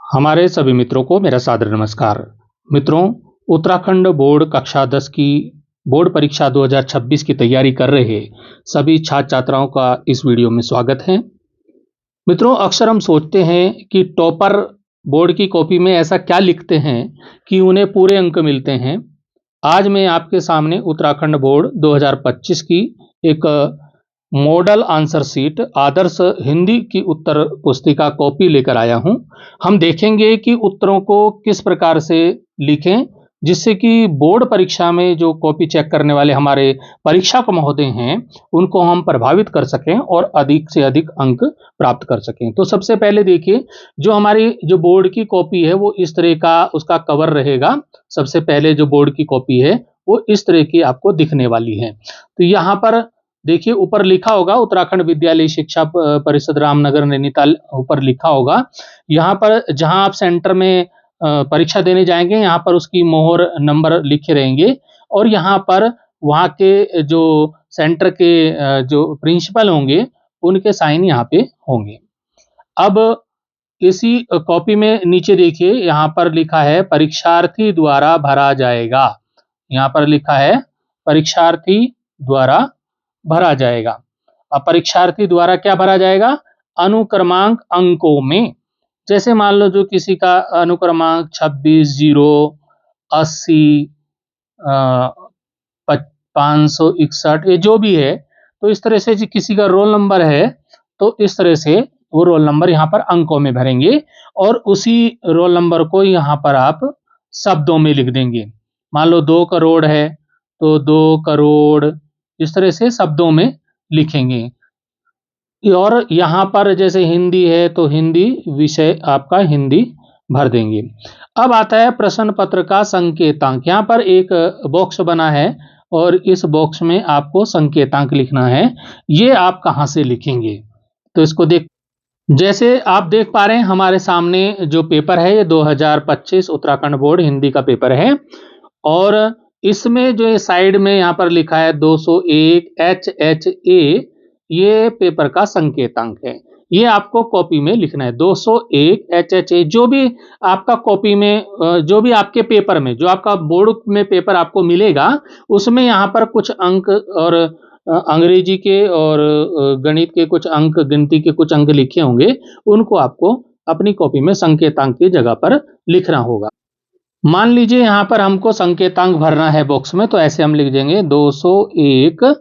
हमारे सभी मित्रों को मेरा सादर नमस्कार। मित्रों, उत्तराखंड बोर्ड कक्षा 10 की बोर्ड परीक्षा 2026 की तैयारी कर रहे सभी छात्र छात्राओं का इस वीडियो में स्वागत है। मित्रों, अक्सर हम सोचते हैं कि टॉपर बोर्ड की कॉपी में ऐसा क्या लिखते हैं कि उन्हें पूरे अंक मिलते हैं। आज मैं आपके सामने उत्तराखंड बोर्ड 2025 की एक मॉडल आंसर शीट आदर्श हिंदी की उत्तर पुस्तिका कॉपी लेकर आया हूं। हम देखेंगे कि उत्तरों को किस प्रकार से लिखें जिससे कि बोर्ड परीक्षा में जो कॉपी चेक करने वाले हमारे परीक्षक महोदय हैं उनको हम प्रभावित कर सकें और अधिक से अधिक अंक प्राप्त कर सकें। तो सबसे पहले देखिए, जो हमारी जो बोर्ड की कॉपी है वो इस तरह का उसका कवर रहेगा। सबसे पहले जो बोर्ड की कॉपी है वो इस तरह की आपको दिखने वाली है। तो यहाँ पर देखिए, ऊपर लिखा होगा उत्तराखंड विद्यालय शिक्षा परिषद रामनगर नैनीताल, ऊपर लिखा होगा। यहाँ पर जहाँ आप सेंटर में परीक्षा देने जाएंगे यहाँ पर उसकी मोहर नंबर लिखे रहेंगे और यहाँ पर वहाँ के जो सेंटर के जो प्रिंसिपल होंगे उनके साइन यहाँ पे होंगे। अब इसी कॉपी में नीचे देखिए, यहाँ पर लिखा है परीक्षार्थी द्वारा भरा जाएगा। यहाँ पर लिखा है परीक्षार्थी द्वारा भरा जाएगा। अब परीक्षार्थी द्वारा क्या भरा जाएगा? अनुक्रमांक अंकों में। जैसे मान लो जो किसी का अनुक्रमांक 26, 0, 80, 561, ये जो भी है, तो इस तरह से किसी का रोल नंबर है तो इस तरह से वो रोल नंबर यहाँ पर अंकों में भरेंगे और उसी रोल नंबर को यहाँ पर आप शब्दों में लिख देंगे। मान लो 2 करोड़ है तो 2 करोड़ इस तरह से शब्दों में लिखेंगे। और यहाँ पर जैसे हिंदी है तो हिंदी विषय आपका हिंदी भर देंगे। अब आता है प्रश्न पत्र का संकेतांक। यहाँ पर एक बॉक्स बना है और इस बॉक्स में आपको संकेतांक लिखना है। ये आप कहाँ से लिखेंगे तो इसको जैसे आप देख पा रहे हैं हमारे सामने जो पेपर है ये 2025 उत्तराखंड बोर्ड हिंदी का पेपर है और इसमें जो ये साइड में यहाँ पर लिखा है 201 HHA, ये पेपर का संकेतांक है। ये आपको कॉपी में लिखना है 201 HHA। जो भी आपका कॉपी में जो भी आपके पेपर में जो आपका बोर्ड में पेपर आपको मिलेगा उसमें यहाँ पर कुछ अंक और अंग्रेजी के और गणित के कुछ अंक, गिनती के कुछ अंक लिखे होंगे, उनको आपको अपनी कॉपी में संकेतांक की जगह पर लिखना होगा। मान लीजिए यहाँ पर हमको संकेतांक भरना है बॉक्स में, तो ऐसे हम लिख देंगे 201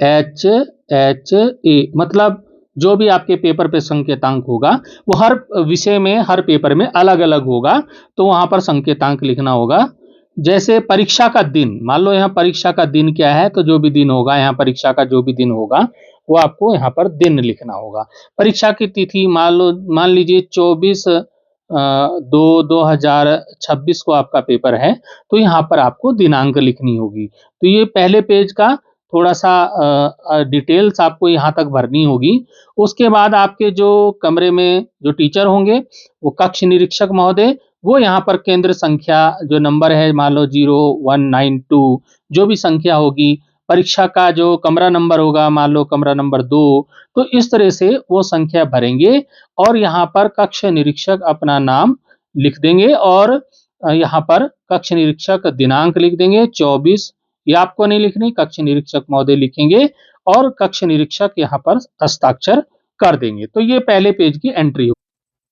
HHA। मतलब जो भी आपके पेपर पे संकेतांक होगा वो हर विषय में हर पेपर में अलग अलग होगा, तो वहां पर संकेतांक लिखना होगा। जैसे परीक्षा का दिन, मान लो यहाँ परीक्षा का दिन क्या है, तो जो भी दिन होगा यहाँ परीक्षा का जो भी दिन होगा वो आपको यहाँ पर दिन लिखना होगा। परीक्षा की तिथि मान लीजिए 24/2/2026 को आपका पेपर है, तो यहाँ पर आपको दिनांक लिखनी होगी। तो ये पहले पेज का थोड़ा सा डिटेल्स आपको यहाँ तक भरनी होगी। उसके बाद आपके जो कमरे में जो टीचर होंगे वो कक्ष निरीक्षक महोदय, वो यहाँ पर केंद्र संख्या जो नंबर है मान लो 0192, जो भी संख्या होगी, परीक्षा का जो कमरा नंबर होगा मान लो कमरा नंबर 2, तो इस तरह से वो संख्या भरेंगे और यहाँ पर कक्ष निरीक्षक अपना नाम लिख देंगे और यहाँ पर कक्ष निरीक्षक दिनांक लिख देंगे 24। ये आपको नहीं लिखनी, कक्ष निरीक्षक महोदय लिखेंगे और कक्ष निरीक्षक यहाँ पर हस्ताक्षर कर देंगे। तो ये पहले पेज की एंट्री हो।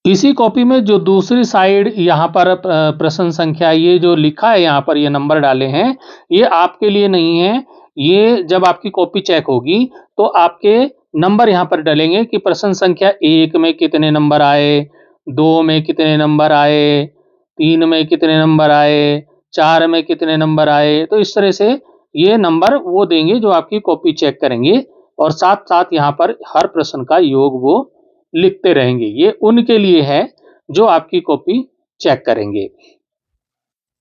इसी कॉपी में जो दूसरी साइड यहाँ पर प्रश्न संख्या, ये जो लिखा है यहाँ पर ये नंबर डाले हैं, ये आपके लिए नहीं है। ये जब आपकी कॉपी चेक होगी तो आपके नंबर यहाँ पर डालेंगे कि प्रश्न संख्या 1 में कितने नंबर आए, 2 में कितने नंबर आए, 3 में कितने नंबर आए, 4 में कितने नंबर आए। तो इस तरह से ये नंबर वो देंगे जो आपकी कॉपी चेक करेंगे और साथ साथ यहाँ पर हर प्रश्न का योग वो लिखते रहेंगे। ये उनके लिए है जो आपकी कॉपी चेक करेंगे।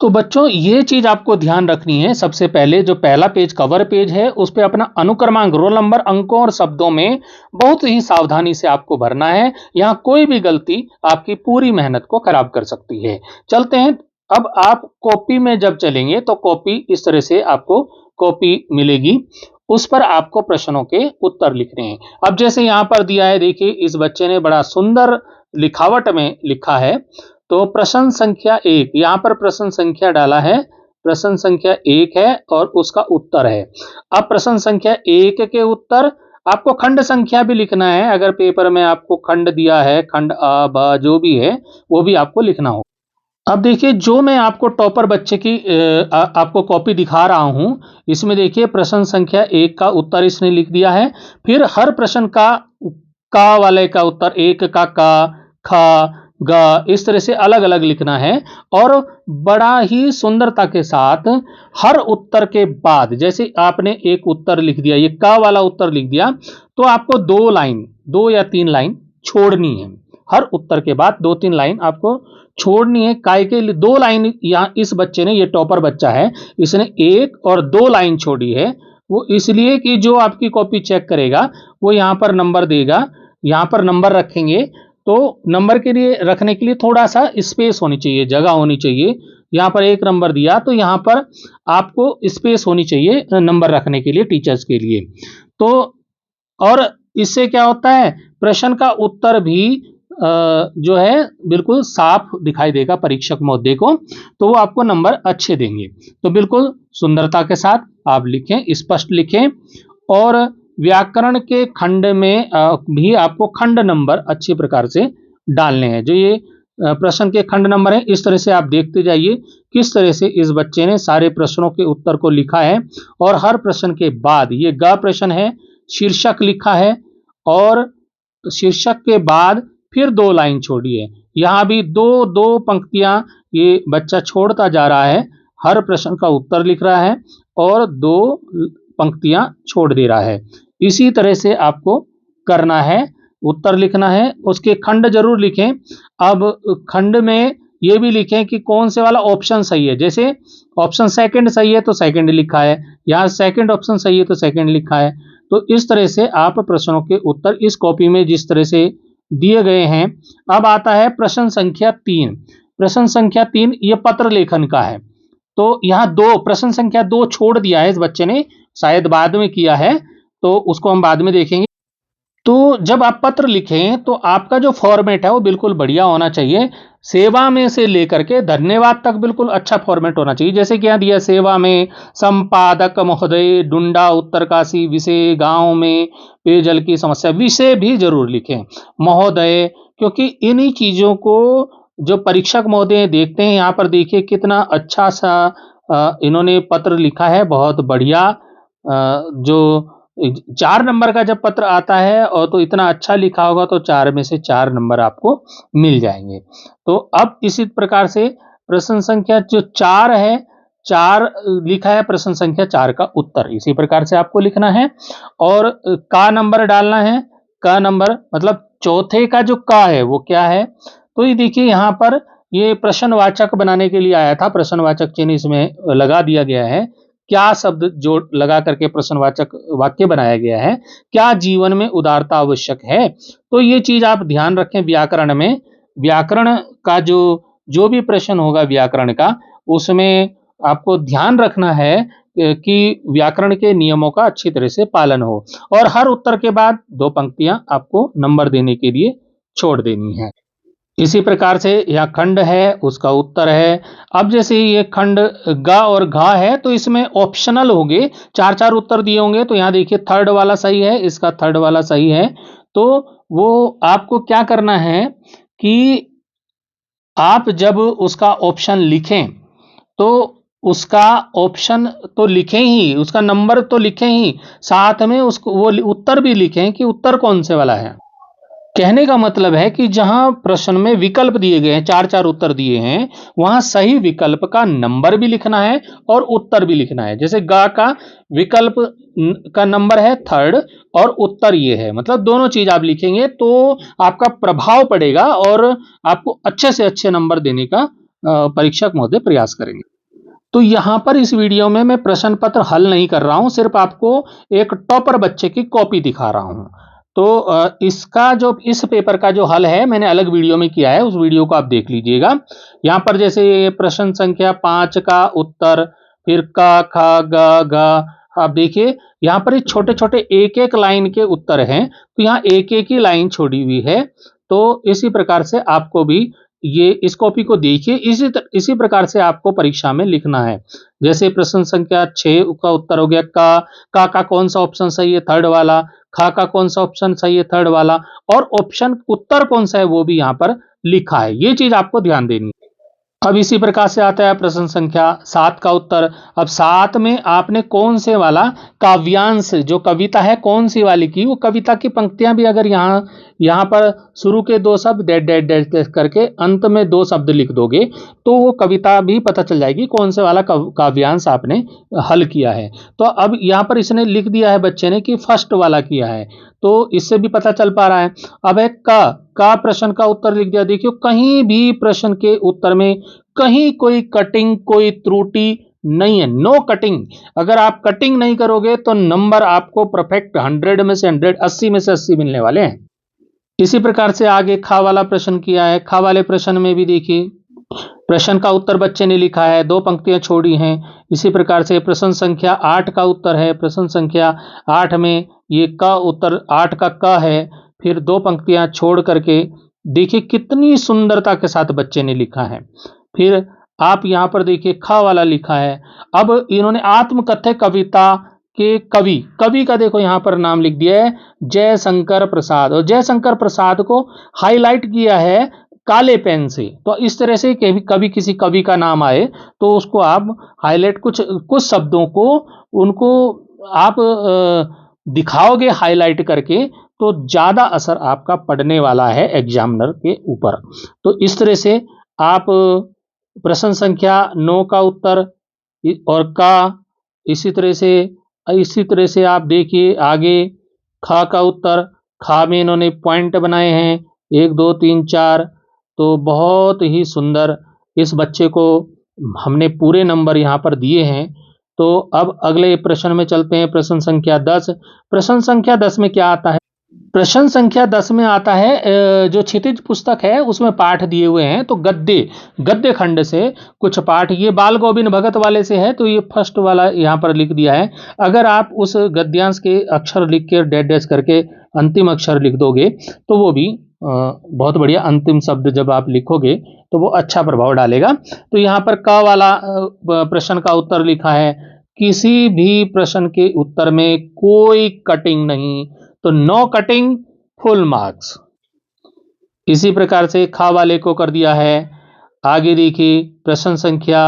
तो बच्चों, ये चीज आपको ध्यान रखनी है। सबसे पहले जो पहला पेज कवर पेज है उस पे अपना अनुक्रमांक, रोल नंबर, अंकों और शब्दों में बहुत ही सावधानी से आपको भरना है। यहाँ कोई भी गलती आपकी पूरी मेहनत को खराब कर सकती है। चलते हैं, अब आप कॉपी में जब चलेंगे तो कॉपी इस तरह से आपको कॉपी मिलेगी, उस पर आपको प्रश्नों के उत्तर लिखने हैं। अब जैसे यहाँ पर दिया है, देखिए इस बच्चे ने बड़ा सुंदर लिखावट में लिखा है, तो प्रश्न संख्या 1, यहाँ पर प्रश्न संख्या डाला है, प्रश्न संख्या 1 है और उसका उत्तर है। अब प्रश्न संख्या 1 के उत्तर आपको खंड संख्या भी लिखना है। अगर पेपर में आपको खंड दिया है, खंड अ, ब जो भी है, वो भी आपको लिखना हो। अब देखिए, जो मैं आपको टॉपर बच्चे की आपको कॉपी दिखा रहा हूं, इसमें देखिए प्रश्न संख्या 1 का उत्तर इसने लिख दिया है। फिर हर प्रश्न का वाले का उत्तर, एक का ख, ग, इस तरह से अलग अलग लिखना है। और बड़ा ही सुंदरता के साथ हर उत्तर के बाद, जैसे आपने एक उत्तर लिख दिया, ये का वाला उत्तर लिख दिया, तो आपको 2 या 3 लाइन छोड़नी है। हर उत्तर के बाद 2-3 लाइन आपको छोड़नी है। काय के लिए 2 लाइन, यहाँ इस बच्चे ने, ये टॉपर बच्चा है, इसने 1 और 2 लाइन छोड़ी है। वो इसलिए कि जो आपकी कॉपी चेक करेगा वो यहाँ पर नंबर देगा, यहाँ पर नंबर रखेंगे, तो नंबर के लिए रखने के लिए थोड़ा सा स्पेस होनी चाहिए, जगह होनी चाहिए। यहाँ पर 1 नंबर दिया तो यहाँ पर आपको स्पेस होनी चाहिए नंबर रखने के लिए, टीचर्स के लिए। तो और इससे क्या होता है, प्रश्न का उत्तर भी जो है बिल्कुल साफ दिखाई देगा परीक्षक महोदय को, तो वो आपको नंबर अच्छे देंगे। तो बिल्कुल सुंदरता के साथ आप लिखें, स्पष्ट लिखें। और व्याकरण के खंड में भी आपको खंड नंबर अच्छी प्रकार से डालने हैं। जो ये प्रश्न के खंड नंबर है, इस तरह से आप देखते जाइए किस तरह से इस बच्चे ने सारे प्रश्नों के उत्तर को लिखा है। और हर प्रश्न के बाद, ये ग प्रश्न है, शीर्षक लिखा है और शीर्षक के बाद फिर 2 लाइन छोड़ी है। यहाँ भी 2-2 पंक्तियां ये बच्चा छोड़ता जा रहा है, हर प्रश्न का उत्तर लिख रहा है और 2 पंक्तियां छोड़ दे रहा है। इसी तरह से आपको करना है, उत्तर लिखना है, उसके खंड जरूर लिखें। अब खंड में ये भी लिखें कि कौन से वाला ऑप्शन सही है। जैसे ऑप्शन सेकंड सही है तो सेकंड लिखा है, यहाँ सेकंड ऑप्शन सही है तो सेकंड लिखा है। तो इस तरह से आप प्रश्नों के उत्तर इस कॉपी में जिस तरह से दिए गए हैं। अब आता है प्रश्न संख्या 3। प्रश्न संख्या 3 ये पत्र लेखन का है। तो यहाँ 2 प्रश्न संख्या 2 छोड़ दिया है इस बच्चे ने, शायद बाद में किया है, तो उसको हम बाद में देखेंगे। तो जब आप पत्र लिखें तो आपका जो फॉर्मेट है वो बिल्कुल बढ़िया होना चाहिए। सेवा में से लेकर के धन्यवाद तक बिल्कुल अच्छा फॉर्मेट होना चाहिए। जैसे कि यहाँ दिया, सेवा में संपादक महोदय, डुंडा उत्तरकाशी विषय, गांव में पेयजल की समस्या, विषय भी जरूर लिखें, महोदय, क्योंकि इन्हीं चीजों को जो परीक्षक महोदय देखते हैं। यहाँ पर देखिए कितना अच्छा सा इन्होंने पत्र लिखा है, बहुत बढ़िया। जो 4 नंबर का जब पत्र आता है और तो इतना अच्छा लिखा होगा तो 4 में से 4 नंबर आपको मिल जाएंगे। तो अब इसी प्रकार से प्रश्न संख्या जो 4 है, 4 लिखा है, प्रश्न संख्या 4 का उत्तर इसी प्रकार से आपको लिखना है। और का नंबर डालना है। का नंबर मतलब चौथे का जो का है वो क्या है, तो ये देखिए यहाँ पर ये प्रश्नवाचक बनाने के लिए आया था, प्रश्नवाचक चिन्ह इसमें लगा दिया गया है। क्या शब्द जोड़ लगा करके प्रश्नवाचक वाक्य बनाया गया है, क्या जीवन में उदारता आवश्यक है। तो ये चीज आप ध्यान रखें। व्याकरण में, व्याकरण का जो भी प्रश्न होगा व्याकरण का, उसमें आपको ध्यान रखना है कि व्याकरण के नियमों का अच्छी तरह से पालन हो। और हर उत्तर के बाद 2 पंक्तियां आपको नंबर देने के लिए छोड़ देनी है। इसी प्रकार से यह खंड है, उसका उत्तर है। अब जैसे ये खंड ग और घ है तो इसमें ऑप्शनल होंगे, 4-4 उत्तर दिए होंगे। तो यहाँ देखिए थर्ड वाला सही है, इसका थर्ड वाला सही है। तो वो आपको क्या करना है कि आप जब उसका ऑप्शन लिखें तो उसका ऑप्शन तो लिखें ही, उसका नंबर तो लिखें ही, साथ में उसको वो उत्तर भी लिखें कि उत्तर कौन से वाला है। कहने का मतलब है कि जहां प्रश्न में विकल्प दिए गए हैं, 4-4 उत्तर दिए हैं, वहां सही विकल्प का नंबर भी लिखना है और उत्तर भी लिखना है। जैसे गा का विकल्प का नंबर है 3rd और उत्तर ये है, मतलब दोनों चीज आप लिखेंगे तो आपका प्रभाव पड़ेगा और आपको अच्छे से अच्छे नंबर देने का परीक्षक महोदय प्रयास करेंगे। तो यहां पर इस वीडियो में मैं प्रश्न पत्र हल नहीं कर रहा हूं, सिर्फ आपको एक टॉपर बच्चे की कॉपी दिखा रहा हूं। तो इसका जो इस पेपर का जो हल है मैंने अलग वीडियो में किया है, उस वीडियो को आप देख लीजिएगा। यहाँ पर जैसे प्रश्न संख्या 5 का उत्तर, फिर का, खा, ग, घ, आप देखिए यहाँ पर छोटे छोटे एक एक लाइन के उत्तर हैं, तो यहाँ एक एक ही लाइन छोड़ी हुई है। तो इसी प्रकार से आपको भी ये इस कॉपी को देखिए, इसी प्रकार से आपको परीक्षा में लिखना है। जैसे प्रश्न संख्या 6 का उत्तर हो गया का कौन सा ऑप्शन सही है, थर्ड वाला। खा का कौन सा ऑप्शन सही है, थर्ड वाला। और ऑप्शन उत्तर कौन सा है वो भी यहाँ पर लिखा है। ये चीज आपको ध्यान देनी है। अब इसी प्रकार से आता है प्रश्न संख्या 7 का उत्तर। अब 7 में आपने कौन से वाला काव्यांश, जो कविता है कौन सी वाली की, वो कविता की पंक्तियां भी अगर यहाँ पर शुरू के दो शब्द डैट डैट डैट डैट करके अंत में दो शब्द लिख दोगे तो वो कविता भी पता चल जाएगी कौन से वाला काव्यांश आपने हल किया है। तो अब यहाँ पर इसने लिख दिया है बच्चे ने कि फर्स्ट वाला किया है, तो इससे भी पता चल पा रहा है। अब एक का प्रश्न का उत्तर लिख दिया। देखियो कहीं भी प्रश्न के उत्तर में कहीं कोई कटिंग, कोई त्रुटि नहीं है, नो कटिंग। अगर आप कटिंग नहीं करोगे तो नंबर आपको परफेक्ट 100 में से 100, 80 में से 80 मिलने वाले हैं। इसी प्रकार से आगे खा वाला प्रश्न किया है। खा वाले प्रश्न में भी देखिए प्रश्न का उत्तर बच्चे ने लिखा है, दो पंक्तियां छोड़ी हैं। इसी प्रकार से प्रश्न संख्या 8 का उत्तर है। प्रश्न संख्या 8 में ये का उत्तर 8 का क है, फिर दो पंक्तियां छोड़ करके देखिए कितनी सुंदरता के साथ बच्चे ने लिखा है। फिर आप यहां पर देखिए ख वाला लिखा है। अब इन्होंने आत्मकथ्य कविता के कवि का देखो यहां पर नाम लिख दिया है जयशंकर प्रसाद, और जयशंकर प्रसाद को हाईलाइट किया है काले पेन से। तो इस तरह से कभी किसी कवि का नाम आए तो उसको आप हाईलाइट, कुछ शब्दों को उनको आप दिखाओगे हाईलाइट करके तो ज्यादा असर आपका पड़ने वाला है एग्जामिनर के ऊपर। तो इस तरह से आप प्रश्न संख्या 9 का उत्तर और का, इसी तरह से आप देखिए आगे खा का उत्तर। खा में इन्होंने पॉइंट बनाए हैं 1 2 3 4, तो बहुत ही सुंदर। इस बच्चे को हमने पूरे नंबर यहाँ पर दिए हैं। तो अब अगले प्रश्न में चलते हैं, प्रश्न संख्या 10। प्रश्न संख्या 10 में क्या आता है? प्रश्न संख्या 10 में आता है जो क्षितिज पुस्तक है उसमें पाठ दिए हुए हैं, तो गद्य खंड से कुछ पाठ, ये बाल गोविंद भगत वाले से है, तो ये फर्स्ट वाला यहाँ पर लिख दिया है। अगर आप उस गद्यांश के अक्षर लिख के डैश डैश करके अंतिम अक्षर लिख दोगे तो वो भी बहुत बढ़िया, अंतिम शब्द जब आप लिखोगे तो वो अच्छा प्रभाव डालेगा। तो यहाँ पर क वाला प्रश्न का उत्तर लिखा है, किसी भी प्रश्न के उत्तर में कोई कटिंग नहीं, तो नो कटिंग, फुल मार्क्स। इसी प्रकार से खा वाले को कर दिया है। आगे देखिए प्रश्न संख्या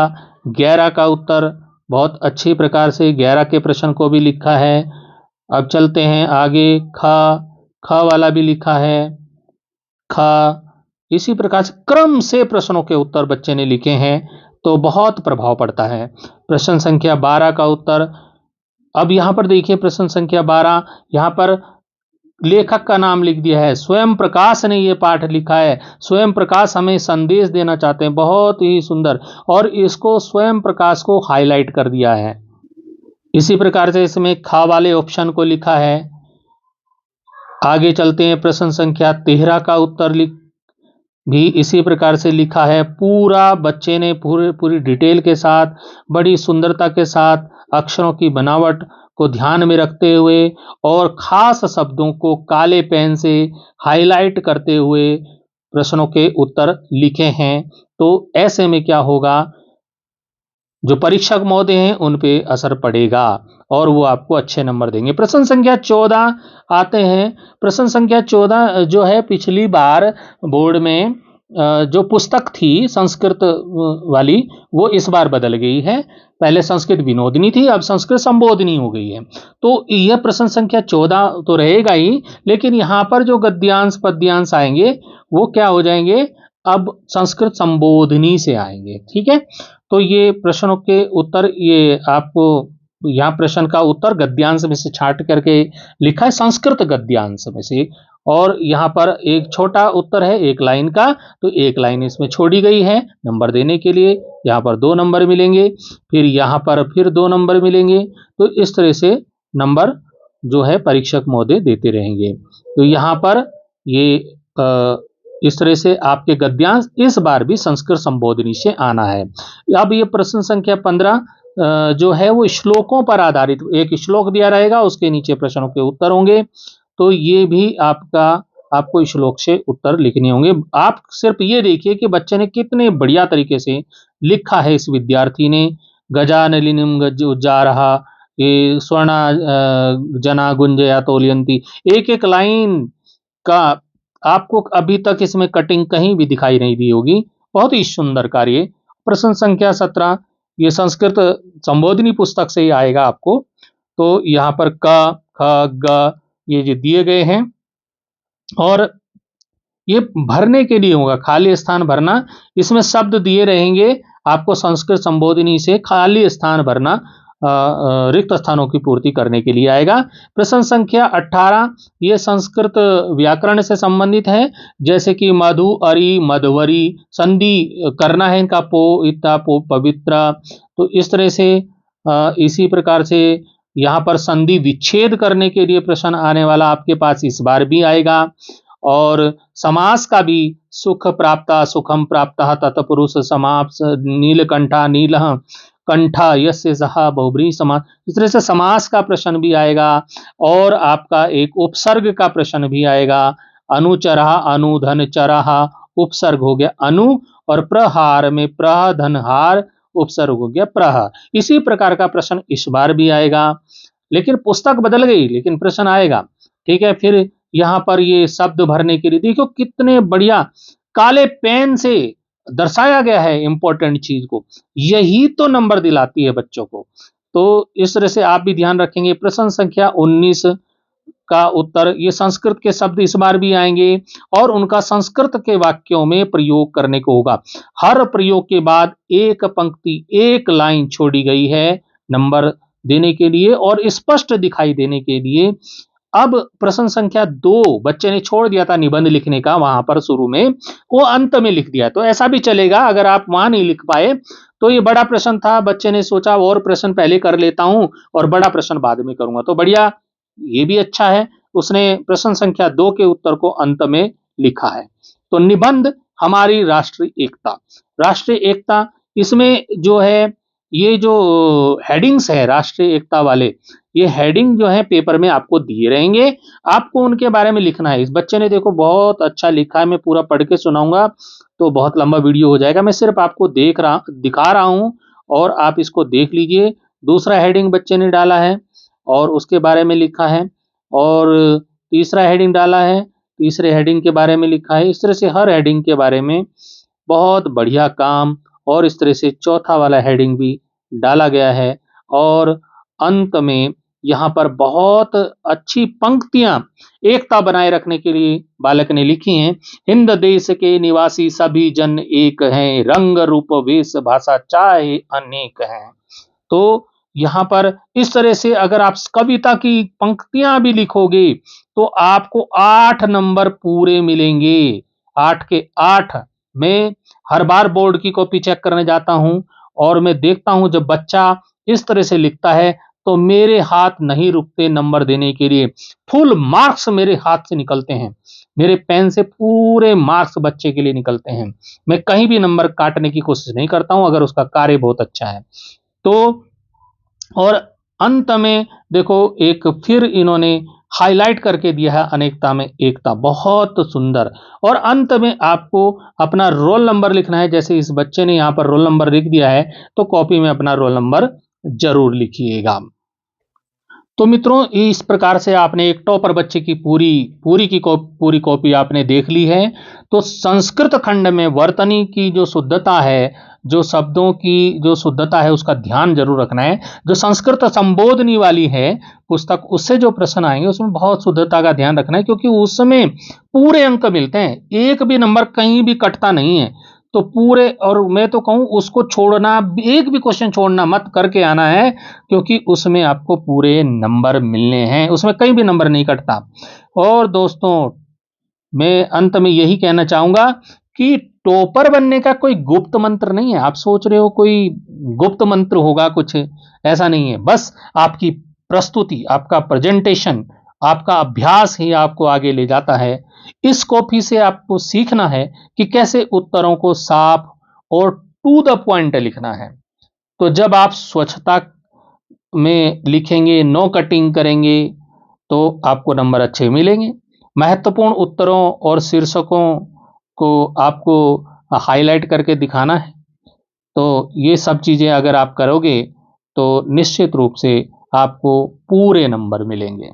11 का उत्तर बहुत अच्छी प्रकार से 11 के प्रश्न को भी लिखा है। अब चलते हैं आगे, खा वाला भी लिखा है। खा इसी प्रकार से क्रम से प्रश्नों के उत्तर बच्चे ने लिखे हैं तो बहुत प्रभाव पड़ता है। प्रश्न संख्या 12 का उत्तर, अब यहां पर देखिए प्रश्न संख्या 12, यहां पर लेखक का नाम लिख दिया है, स्वयं प्रकाश ने यह पाठ लिखा है। स्वयं प्रकाश हमें संदेश देना चाहते हैं, बहुत ही सुंदर, और इसको स्वयं प्रकाश को हाईलाइट कर दिया है। इसी प्रकार से इसमें खा वाले ऑप्शन को लिखा है। आगे चलते हैं, प्रश्न संख्या 13 का उत्तर भी इसी प्रकार से लिखा है। पूरा बच्चे ने पूरी डिटेल के साथ, बड़ी सुंदरता के साथ, अक्षरों की बनावट को ध्यान में रखते हुए और खास शब्दों को काले पेन से हाईलाइट करते हुए प्रश्नों के उत्तर लिखे हैं। तो ऐसे में क्या होगा, जो परीक्षक महोदय हैं उन पे असर पड़ेगा और वो आपको अच्छे नंबर देंगे। प्रश्न संख्या 14 आते हैं। प्रश्न संख्या 14 जो है, पिछली बार बोर्ड में जो पुस्तक थी संस्कृत वाली वो इस बार बदल गई है। पहले संस्कृत विनोदिनी थी, अब संस्कृत संबोधिनी हो गई है। तो यह प्रश्न संख्या 14 तो रहेगा ही, लेकिन यहाँ पर जो गद्यांश पद्यांश आएंगे वो क्या हो जाएंगे, अब संस्कृत संबोधिनी से आएंगे। ठीक है, तो ये प्रश्नों के उत्तर, ये आपको यहाँ प्रश्न का उत्तर गद्यांश में से छांट करके लिखा है, संस्कृत गद्यांश में से। और यहाँ पर एक छोटा उत्तर है 1 लाइन का, तो 1 लाइन इसमें छोड़ी गई है नंबर देने के लिए। यहाँ पर 2 नंबर मिलेंगे, फिर यहाँ पर फिर 2 नंबर मिलेंगे। तो इस तरह से नंबर जो है परीक्षक महोदय देते रहेंगे। तो यहाँ पर ये इस तरह से आपके गद्यांश इस बार भी संस्कृत संबोधिनी से आना है। अब ये प्रश्न संख्या 15 जो है वो श्लोकों पर आधारित, एक श्लोक दिया रहेगा, उसके नीचे प्रश्नों के उत्तर होंगे। तो ये भी आपका आपको श्लोक से उत्तर लिखने होंगे। आप सिर्फ ये देखिए कि बच्चे ने कितने बढ़िया तरीके से लिखा है। इस विद्यार्थी ने गजानलिनीम गज उज्जारः, ये स्वर्णा जना गुंजया तोलयंती, एक एक लाइन का आपको अभी तक इसमें कटिंग कहीं भी दिखाई नहीं दी होगी। बहुत ही सुंदर कार्य। प्रश्न संख्या 17 ये संस्कृत संबोधिनी पुस्तक से ही आएगा आपको। तो यहाँ पर क ख ग ये जो दिए गए हैं, और ये भरने के लिए होगा, खाली स्थान भरना। इसमें शब्द दिए रहेंगे, आपको संस्कृत संबोधिनी से खाली स्थान भरना, रिक्त स्थानों की पूर्ति करने के लिए आएगा। प्रश्न संख्या 18 ये संस्कृत व्याकरण से संबंधित है, जैसे कि मधु अरि मधवरी, संधि करना है इनका, पो इता पो पवित्र। तो इस तरह से इसी प्रकार से यहाँ पर संधि विच्छेद करने के लिए प्रश्न आने वाला आपके पास इस बार भी आएगा। और समास का भी सुख प्राप्ता सुखम प्राप्ता तत्पुरुष समास नीलकंठा नीलः कंठा यस्य सहा बहुब्रीहि समास, इस तरह से समास का प्रश्न भी आएगा। और आपका एक उपसर्ग का प्रश्न भी आएगा। अनुचरः अनुधन चरः उपसर्ग हो गया अनु, और प्रहार में प्रह धनहार उपसर्ग हो गया प्रह। इसी प्रकार का प्रश्न इस बार भी आएगा, लेकिन पुस्तक बदल गई लेकिन प्रश्न आएगा। ठीक है, फिर यहाँ पर ये शब्द भरने के लिए देखो कितने बढ़िया काले पेन से दर्शाया गया है इंपॉर्टेंट चीज को। यही तो नंबर दिलाती है बच्चों को। तो इस तरह से आप भी ध्यान रखेंगे। प्रश्न संख्या 19 का उत्तर, ये संस्कृत के शब्द इस बार भी आएंगे और उनका संस्कृत के वाक्यों में प्रयोग करने को होगा। हर प्रयोग के बाद एक पंक्ति एक लाइन छोड़ी गई है नंबर देने के लिए और स्पष्ट दिखाई देने के लिए। अब प्रश्न संख्या 2 बच्चे ने छोड़ दिया था निबंध लिखने का, वहां पर शुरू में वो अंत में लिख दिया। तो ऐसा भी चलेगा, अगर आप वहां नहीं लिख पाए तो ये बड़ा प्रश्न था, बच्चे ने सोचा और प्रश्न पहले कर लेता हूं और बड़ा प्रश्न बाद में करूंगा, तो बढ़िया, ये भी अच्छा है। उसने प्रश्न संख्या 2 के उत्तर को अंत में लिखा है। तो निबंध हमारी राष्ट्रीय एकता, राष्ट्रीय एकता, इसमें जो है ये जो हेडिंग्स है राष्ट्रीय एकता वाले, ये हेडिंग जो है पेपर में आपको दिए रहेंगे, आपको उनके बारे में लिखना है। इस बच्चे ने देखो बहुत अच्छा लिखा है, मैं पूरा पढ़ के सुनाऊंगा तो बहुत लंबा वीडियो हो जाएगा, मैं सिर्फ आपको दिखा रहा हूं और आप इसको देख लीजिए। दूसरा हेडिंग बच्चे ने डाला है और उसके बारे में लिखा है, और तीसरा हेडिंग डाला है, तीसरे हेडिंग के बारे में लिखा है। इस तरह से हर हेडिंग के बारे में बहुत बढ़िया काम, और इस तरह से चौथा वाला हेडिंग भी डाला गया है। और अंत में यहाँ पर बहुत अच्छी पंक्तियां एकता बनाए रखने के लिए बालक ने लिखी हैं। हिंद देश के निवासी सभी जन एक हैं, रंग रूप वेश भाषा चाहे अनेक हैं। तो यहाँ पर इस तरह से अगर आप कविता की पंक्तियां भी लिखोगे तो आपको 8 नंबर पूरे मिलेंगे, 8 के 8। मैं हर बार बोर्ड की कॉपी चेक करने जाता हूं और मैं देखता हूं जब बच्चा इस तरह से लिखता है तो मेरे हाथ नहीं रुकते नंबर देने के लिए, फुल मार्क्स मेरे हाथ से निकलते हैं, मेरे पेन से पूरे मार्क्स बच्चे के लिए निकलते हैं। मैं कहीं भी नंबर काटने की कोशिश नहीं करता हूं अगर उसका कार्य बहुत अच्छा है तो। और अंत में देखो एक फिर इन्होंने हाईलाइट करके दिया है अनेकता में एकता, बहुत सुंदर। और अंत में आपको अपना रोल नंबर लिखना है, जैसे इस बच्चे ने यहाँ पर रोल नंबर लिख दिया है तो कॉपी में अपना रोल नंबर जरूर लिखिएगा। तो मित्रों इस प्रकार से आपने एक टॉपर बच्चे की पूरी कॉपी आपने देख ली है। तो संस्कृत खंड में वर्तनी की जो शुद्धता है, जो शब्दों की जो शुद्धता है उसका ध्यान जरूर रखना है। जो संस्कृत संबोधनी वाली है पुस्तक, उससे जो प्रश्न आएंगे उसमें बहुत शुद्धता का ध्यान रखना है, क्योंकि उसमें पूरे अंक मिलते हैं, एक भी नंबर कहीं भी कटता नहीं है। तो पूरे, और मैं तो कहूं उसको छोड़ना, एक भी क्वेश्चन छोड़ना मत, करके आना है, क्योंकि उसमें आपको पूरे नंबर मिलने हैं, उसमें कहीं भी नंबर नहीं कटता। और दोस्तों मैं अंत में यही कहना चाहूंगा कि टॉपर बनने का कोई गुप्त मंत्र नहीं है। आप सोच रहे हो कोई गुप्त मंत्र होगा कुछ, ऐसा नहीं है। बस आपकी प्रस्तुति, आपका प्रेजेंटेशन, आपका अभ्यास ही आपको आगे ले जाता है। इस कॉपी से आपको सीखना है कि कैसे उत्तरों को साफ और टू द पॉइंट लिखना है। तो जब आप स्वच्छता में लिखेंगे, नो कटिंग करेंगे, तो आपको नंबर अच्छे मिलेंगे। महत्वपूर्ण उत्तरों और शीर्षकों को आपको हाईलाइट करके दिखाना है। तो ये सब चीज़ें अगर आप करोगे तो निश्चित रूप से आपको पूरे नंबर मिलेंगे।